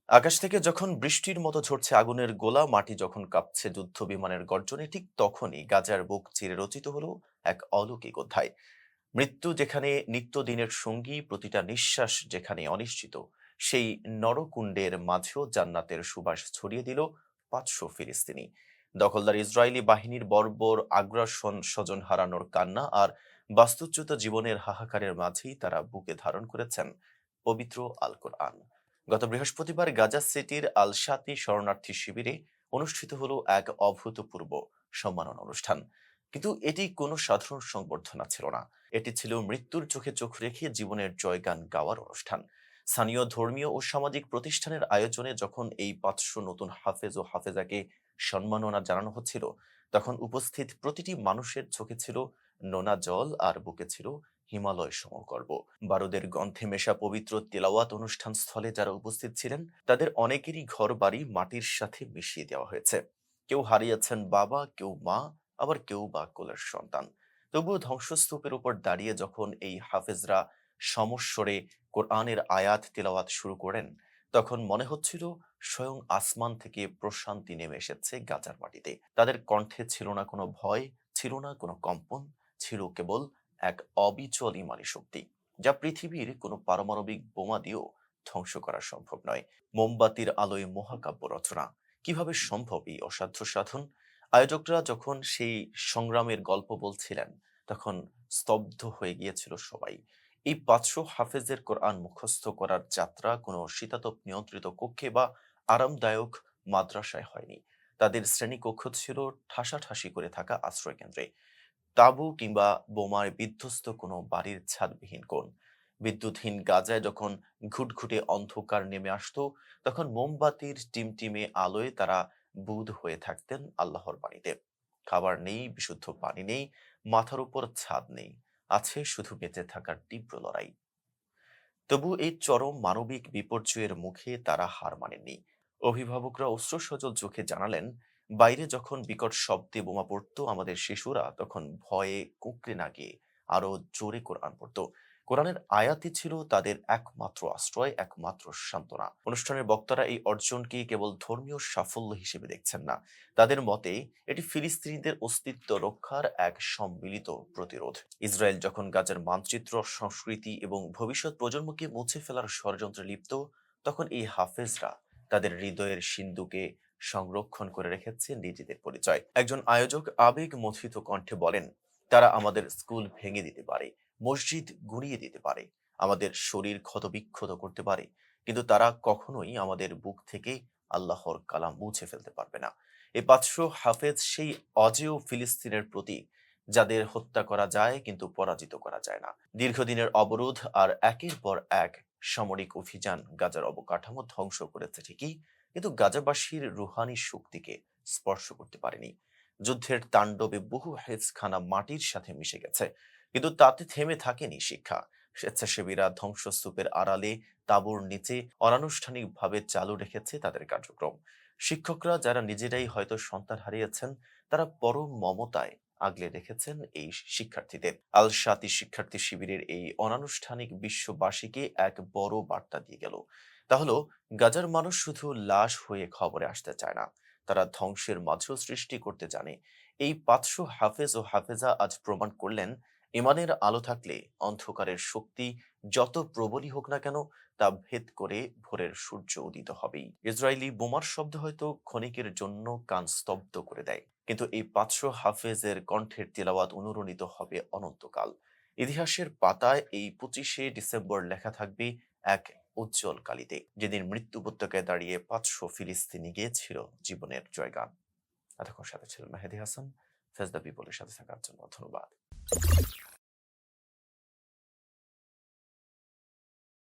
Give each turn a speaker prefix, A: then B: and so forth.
A: আকাশ থেকে যখন বৃষ্টির মতো ঝরছে আগুনের গোলা, মাটি যখন কাঁপছে যুদ্ধ বিমানের গর্জনে, ঠিক তখনই গাজার বুক চিরে রচিত হলো এক অলৌকিক অধ্যায়। মৃত্যু যেখানে নিত্যদিনের সঙ্গী, প্রতিটা নিঃশ্বাস যেখানে অনিশ্চিত, সেই নরকুণ্ডের মাঝেও জান্নাতের সুবাস ছড়িয়ে দিল ৫০০ ফিলিস্তিনি। দখলদার ইসরায়েলি বাহিনীর বর্বর আগ্রাসন, স্বজন হারানোর কান্না আর বাস্তুচ্যুত জীবনের হাহাকারের মাঝেই তারা বুকে ধারণ করেছেন পবিত্র আল কোরআন। গত বৃহস্পতিবার গাজা সিটির আল শাতি শরণার্থী শিবিরে অনুষ্ঠিত হলো এক অভূতপূর্ব সম্মাননা অনুষ্ঠান। কিন্তু এটি কোনো সাধারণ সংবর্ধনা ছিল না। এটি ছিল মৃত্যুর চোখে চোখ রেখে জীবনের জয়গান গাওয়ার অনুষ্ঠান। স্থানীয় ধর্মীয় ও সামাজিক প্রতিষ্ঠানের আয়োজনে যখন এই ৫০০ নতুন হাফেজ ও হাফেজাকে সম্মাননা জানানো হচ্ছিল, তখন উপস্থিত প্রতিটি মানুষের চোখে ছিল নোনা জল আর বুকে ছিল হিমালয় সমগর্ব। বারুদের গন্ধে মেশা পবিত্র তেলাওয়াত অনুষ্ঠান স্থলে যারা উপস্থিত ছিলেন, তাদের অনেকেরই ঘর বাড়ি মাটির সাথে মিশিয়ে দেওয়া হয়েছে। কেউ হারিয়েছেন বাবা, কেউ মা, আবার কেউ বা কোলের সন্তান। তবুও ধ্বংসস্তূপের উপর দাঁড়িয়ে যখন এই হাফেজরা সমস্বরে কোরআনের আয়াত তেলাওয়াত শুরু করেন, তখন মনে হচ্ছিল স্বয়ং আসমান থেকে প্রশান্তি নেমে এসেছে গাজার মাটিতে। তাদের কণ্ঠে ছিল না কোনো ভয়, ছিল না কোনো কম্পন, ছিল কেবল এক অবিচল ইমানি শক্তি, যা পৃথিবীর কোনো পারমাণবিক বোমা দিয়েও ধ্বংস করা সম্ভব নয়। মোমবাতির আলোয় মহাকাব্য রচনা, কিভাবে সম্ভব এই অসাধ্য সাধন? আয়োজকরা যখন সেই সংগ্রামের গল্প বলছিলেন, তখন স্তব্ধ হয়ে গিয়েছিল সবাই। এই ৫০০ হাফেজের কোরআন মুখস্থ করার যাত্রা কোনো শীতাতপ নিয়ন্ত্রিত কক্ষে বা আরামদায়ক মাদ্রাসায় হয়নি। তাদের শ্রেণীকক্ষ ছিল ঠাসাঠাসি করে থাকা আশ্রয় কেন্দ্রে, তাঁবু কিংবা বোমায় বিধ্বস্ত কোনো বাড়ির ছাদবিহীন কোণ। বিদ্যুৎহীন গাজায় যখন ঘুটঘুটে অন্ধকার নেমে আসতো, তখন মোমবাতির টিমটিমে আলোয় তারা বুঁদ হয়ে থাকতেন আল্লাহর বাণীতে। খাবার নেই, বিশুদ্ধ পানি নেই, মাথার উপর ছাদ নেই, আছে শুধু বেঁচে থাকার তীব্র লড়াই। তবু এই চরম মানবিক বিপর্যয়ের মুখে তারা হার মানেননি। অভিভাবকরা অশ্রুসজল চোখে জানালেন, বাইরে যখন বিকট শব্দে বোমা পড়তো, আমাদের শিশুরা তখন ভয়ে কুঁকড়ে না গিয়ে আরো জোরে কোরআন পড়তো। কোরআনের আয়াতই ছিল তাদের একমাত্র আশ্রয়, একমাত্র সান্ত্বনা। অনুষ্ঠানের বক্তারা এই অর্জনকে কেবল ধর্মীয় সাফল্য হিসেবে দেখছেন না। তাদের মতে এটি ফিলিস্তিনিদের অস্তিত্ব রক্ষার এক সম্মিলিত প্রতিরোধ। ইসরায়েল যখন গাজার মানচিত্র, সংস্কৃতি এবং ভবিষ্যৎ প্রজন্মকে মুছে ফেলার ষড়যন্ত্রে লিপ্ত, তখন এই হাফেজরা তাদের হৃদয়ের সিন্ধুকে সংরক্ষণ করে রেখেছে নিজেদের পরিচয়। একজন আয়োজক আবেগ মথিত কণ্ঠে বলেন, তারা আমাদের স্কুল ভেঙে দিতে পারে, মসজিদ গুঁড়িয়ে দিতে পারে, আমাদের শরীর ক্ষতবিক্ষত করতে পারে, কিন্তু তারা কখনোই আমাদের বুক থেকে আল্লাহর কালাম মুছে ফেলতে পারবে না। এই ৫০০ হাফেজ সেই অজেয় ফিলিস্তিনের প্রতীক, যাদের হত্যা করা যায় কিন্তু পরাজিত করা যায় না। দীর্ঘদিনের অবরোধ আর একের পর এক সামরিক অভিযান গাজার অবকাঠামো ধ্বংস করেছে ঠিকই, কিন্তু গাজাবাসীর রুহানি শক্তিকে স্পর্শ করতে পারেনি। যুদ্ধের তাণ্ডবে বহু হেজখানা মাটির সাথে মিশে গেছে, কিন্তু তাতে থেমে থাকেনি শিক্ষা। স্বেচ্ছাসেবীরা ধ্বংসস্তূপের আড়ালে, তাঁবুর নিচে অনানুষ্ঠানিকভাবে চালু রেখেছে তাদের কার্যক্রম। শিক্ষকরা যারা নিজেরাই হয়তো সন্তান হারিয়েছেন, তারা পরম মমতায় আগলে রেখেছেন এই শিক্ষার্থীদের। আল শাতি শিক্ষার্থী শিবিরের এই অনানুষ্ঠানিক বিশ্ববাসীকে এক বড় বার্তা দিয়ে গেল। তা হলো, গাজার মানুষ শুধু লাশ হয়ে খবরে আসতে চায় না, তারা ধ্বংসের মাঝেও সৃষ্টি করতে জানে। এই ৫০০ হাফেজ ও হাফেজা আজ প্রমাণ করলেন, ইমানের আলো থাকলে অন্ধকারের শক্তি যত প্রবলই হোক না কেন, তা ভেদ করে ভোরের সূর্য উদিত হবেই। ইসরায়েলি বোমার শব্দ হয়তো ক্ষণিকের জন্য কান স্তব্ধ করে দেয়, কিন্তু এই ৫০০ হাফেজের কণ্ঠের তিলাওয়াত অনুরণিত হবে অনন্তকাল। ইতিহাসের পাতায় এই ২৫শে ডিসেম্বর লেখা থাকবে এক উজ্জ্বল কালিতে, যেদিন মৃত্যু উপত্যকায় দাঁড়িয়ে ৫০০ ফিলিস্তিনি গেয়েছিল জীবনের জয়গান। এতক্ষণ সাথে ছিল মেহেদী হাসান। ফেজ দ্য পিপলের সাথে থাকার জন্য ধন্যবাদ।